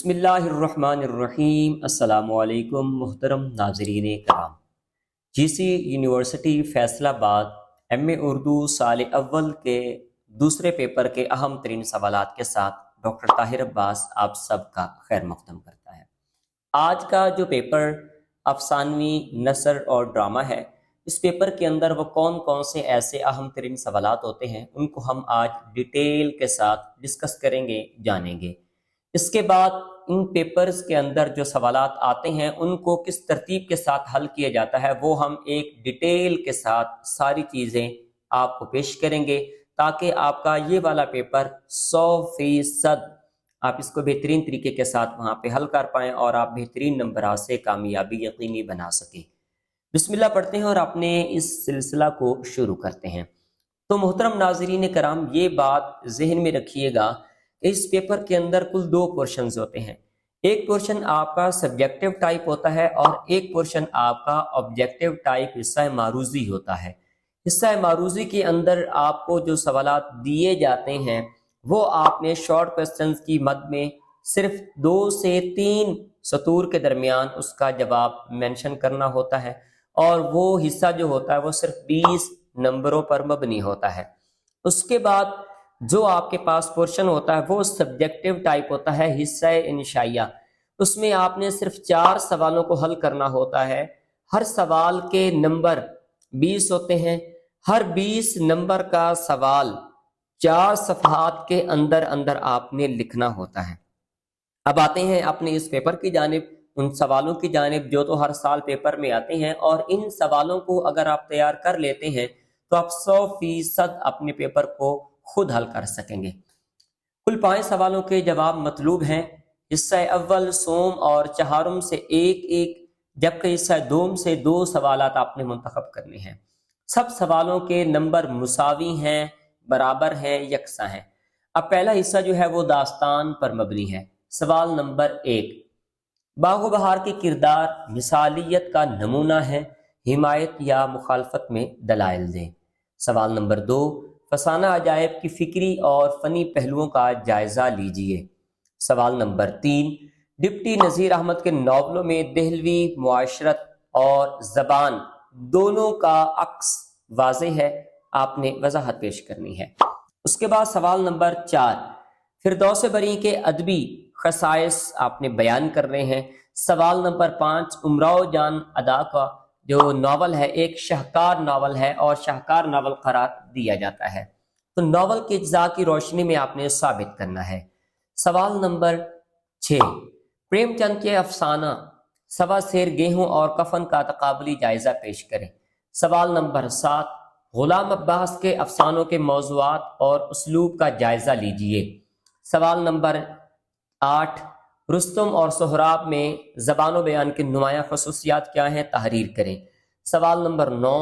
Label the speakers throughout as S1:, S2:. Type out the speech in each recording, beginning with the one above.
S1: بسم اللہ الرحمن الرحیم۔ السلام علیکم محترم ناظرین کرام۔ جی سی یونیورسٹی فیصل آباد ایم اے اردو سال اول کے دوسرے پیپر کے اہم ترین سوالات کے ساتھ ڈاکٹر طاہر عباس آپ سب کا خیر مقدم کرتا ہے۔ آج کا جو پیپر افسانوی نثر اور ڈرامہ ہے، اس پیپر کے اندر وہ کون کون سے ایسے اہم ترین سوالات ہوتے ہیں ان کو ہم آج ڈیٹیل کے ساتھ ڈسکس کریں گے، جانیں گے۔ اس کے بعد ان پیپرز کے اندر جو سوالات آتے ہیں ان کو کس ترتیب کے ساتھ حل کیا جاتا ہے وہ ہم ایک ڈیٹیل کے ساتھ ساری چیزیں آپ کو پیش کریں گے، تاکہ آپ کا یہ والا پیپر 100% آپ اس کو بہترین طریقے کے ساتھ وہاں پہ حل کر پائیں اور آپ بہترین نمبرات سے کامیابی یقینی بنا سکیں۔ بسم اللہ پڑھتے ہیں اور اپنے اس سلسلہ کو شروع کرتے ہیں۔ تو محترم ناظرین کرام، یہ بات ذہن میں رکھیے گا کہ اس پیپر کے اندر کل 2 پورشنز ہوتے ہیں۔ ایک پورشن آپ کا سبجیکٹیو ٹائپ ہوتا ہے اور ایک پورشن آپ کا آبجیکٹیو ٹائپ حصہ معروضی ہوتا ہے۔ حصہ معروضی کے اندر آپ کو جو سوالات دیے جاتے ہیں وہ آپ نے شارٹ کوسچنز کی مد میں صرف 2 سے 3 سطور کے درمیان اس کا جواب مینشن کرنا ہوتا ہے، اور وہ حصہ جو ہوتا ہے وہ صرف 20 نمبروں پر مبنی ہوتا ہے۔ اس کے بعد جو آپ کے پاس پورشن ہوتا ہے وہ سبجیکٹیو ٹائپ ہوتا ہے، حصہ انشائیہ۔ اس میں آپ نے صرف 4 سوالوں کو حل کرنا ہوتا ہے۔ ہر سوال کے نمبر 20 ہوتے ہیں۔ ہر 20 نمبر کا سوال 4 صفحات کے اندر اندر آپ نے لکھنا ہوتا ہے۔ اب آتے ہیں اپنے اس پیپر کی جانب، ان سوالوں کی جانب جو تو ہر سال پیپر میں آتے ہیں، اور ان سوالوں کو اگر آپ تیار کر لیتے ہیں تو آپ 100% اپنے پیپر کو خود حل کر سکیں گے۔ کل 5 سوالوں کے جواب مطلوب ہیں۔ حصہ اول سوم اور چہارم سے ایک، جبکہ حصہ دوم سے 2 سوالات آپ نے منتخب کرنے ہیں۔ سب سوالوں کے نمبر مساوی ہیں، برابر ہیں، یکساں ہیں۔ اب پہلا حصہ جو ہے وہ داستان پر مبنی ہے۔ سوال نمبر 1، باغ و بہار کے کردار مثالیت کا نمونہ ہے، حمایت یا مخالفت میں دلائل دیں۔ سوال نمبر 2، فسانہ عجائب کی فکری اور فنی پہلوؤں کا جائزہ لیجیے۔ سوال نمبر 3، ڈپٹی نذیر احمد کے ناولوں میں دہلوی معاشرت اور زبان دونوں کا عکس واضح ہے، آپ نے وضاحت پیش کرنی ہے۔ اس کے بعد سوال نمبر 4، فردوس بری کے ادبی خصائص آپ نے بیان کرنے ہیں۔ سوال نمبر 5، امراؤ جان ادا کا جو ناول ہے ایک شاہکار ناول ہے اور شاہکار ناول قرار دیا جاتا ہے، تو ناول کے اجزاء کی روشنی میں آپ نے ثابت کرنا ہے۔ سوال نمبر 6، پریم چند کے افسانہ سوا سیر گیہوں اور کفن کا تقابلی جائزہ پیش کریں۔ سوال نمبر 7، غلام عباس کے افسانوں کے موضوعات اور اسلوب کا جائزہ لیجیے۔ سوال نمبر 8، رستم اور سہراب میں زبان و بیان کے نمایاں خصوصیات کیا ہیں، تحریر کریں۔ سوال نمبر 9،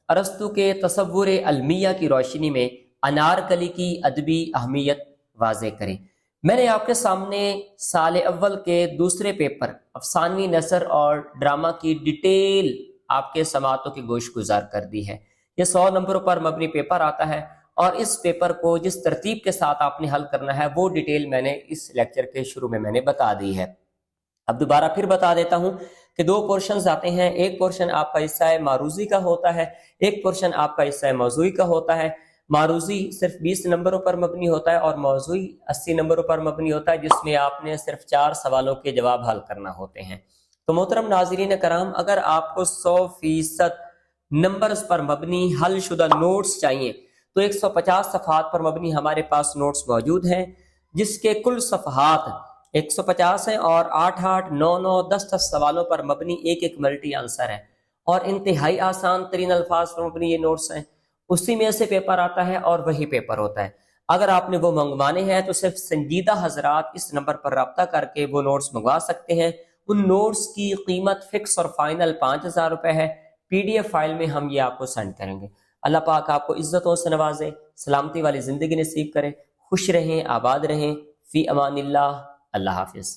S1: ارسطو کے تصور المیہ کی روشنی میں انارکلی کی ادبی اہمیت واضح کریں۔ میں نے آپ کے سامنے سال اول کے دوسرے پیپر افسانوی نثر اور ڈرامہ کی ڈیٹیل آپ کے سماعتوں کی گوش گزار کر دی ہے۔ یہ 100 نمبروں پر مبنی پیپر آتا ہے، اور اس پیپر کو جس ترتیب کے ساتھ آپ نے حل کرنا ہے وہ ڈیٹیل میں نے اس لیکچر کے شروع میں نے بتا دی ہے۔ اب دوبارہ پھر بتا دیتا ہوں کہ 2 پورشنز آتے ہیں۔ ایک پورشن آپ کا حصہ معروضی کا ہوتا ہے، ایک پورشن آپ کا حصہ موضوعی کا ہوتا ہے۔ معروضی صرف 20 نمبروں پر مبنی ہوتا ہے اور موضوعی 80 نمبروں پر مبنی ہوتا ہے، جس میں آپ نے صرف 4 سوالوں کے جواب حل کرنا ہوتے ہیں۔ تو محترم ناظرین کرام، اگر آپ کو 100% نمبرز پر مبنی حل شدہ نوٹس چاہیے تو 150 صفحات پر مبنی ہمارے پاس نوٹس موجود ہیں، جس کے کل صفحات 150 ہیں اور 8 8 9 9 10 10 سوالوں پر مبنی ایک ملٹی آنسر ہے، اور انتہائی آسان ترین الفاظ پر مبنی یہ نوٹس ہیں۔ اسی میں سے پیپر آتا ہے اور وہی پیپر ہوتا ہے۔ اگر آپ نے وہ منگوانے ہیں تو صرف سنجیدہ حضرات اس نمبر پر رابطہ کر کے وہ نوٹس منگوا سکتے ہیں۔ ان نوٹس کی قیمت فکس اور فائنل 5000 روپے ہے۔ PDF فائل میں ہم یہ آپ کو سینڈ کریں گے۔ اللہ پاک آپ کو عزتوں سے نوازے، سلامتی والی زندگی نصیب کرے، خوش رہیں، آباد رہیں، فی امان اللہ، اللہ حافظ۔